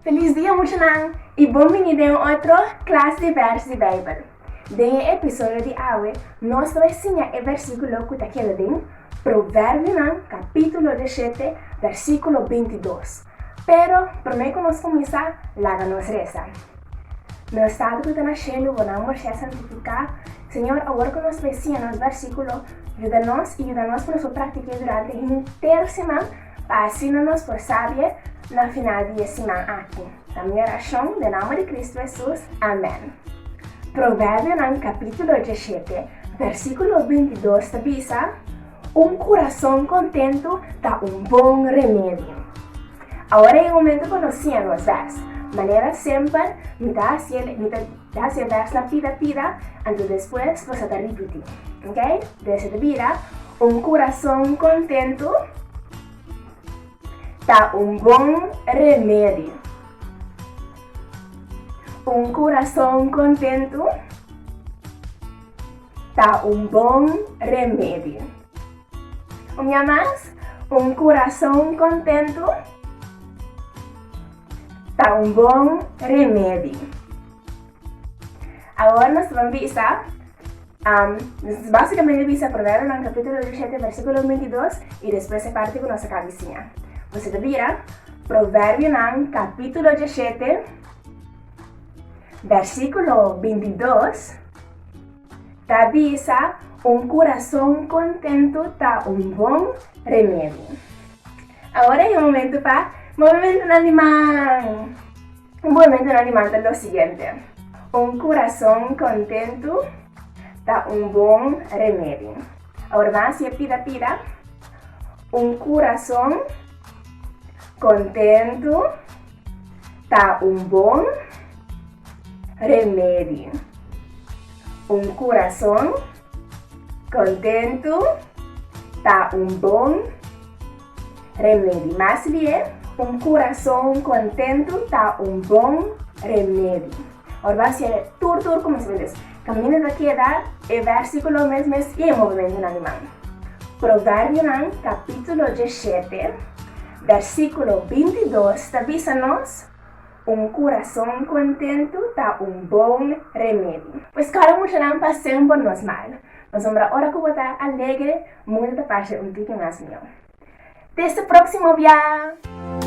Feliz dia, Muxanang! E bem-vindo a outra classe de versos de Bíblia. No episódio de hoje, nós vamos ensinar o versículo que está aqui em Provérbio, capítulo 17, versículo 22. Pero, primeiro que nós começar, láganos reza. No estado que está nascendo, vamos a santificar. Senhor, agora que nós ensinamos o versículo, ajuda-nos e ajuda-nos para nós praticar durante a inteira semana, para ensinar-nos por sábia na final de semana aqui. Na minha oração, em nome de Cristo Jesus. Amém. Provérbio, capítulo 17, versículo 22, diz: coração contento dá bom remédio. Agora é o momento que nós ensinamos os versos. Maneira sempre, me dá esse verso na pida, então depois você vai repetir. Ok? Desse vira, coração contento dá bom remédio. Coração contento dá bom remédio. Mais, coração contento dá bom remédio. Agora nós vamos ver, basicamente visa Provérbio no capítulo 17, versículo 22 e depois se parte com nossa cabecinha. Você vira Provérbio no capítulo 17, versículo 22, diz: coração contento dá bom remédio. Agora é o momento para movimento no animal. Movimento no animal é o seguinte: coração contento dá bom remédio. Agora vamos a pida. Coração contento dá bom remédio. Coração contento dá bom remédio. Mas coração contento dá bom remédio. Agora vai ser tudo como se vê. Caminho daqui dá o versículo mesmo e o movimento no animal. Provérbio capítulo 17, versículo 22, diz-nos: coração contento dá bom remédio. Pois cada mucho não passem por nós mal. Nós vamos orar que botar alegre, muito da parte pouquinho mais meu. Até o próximo dia!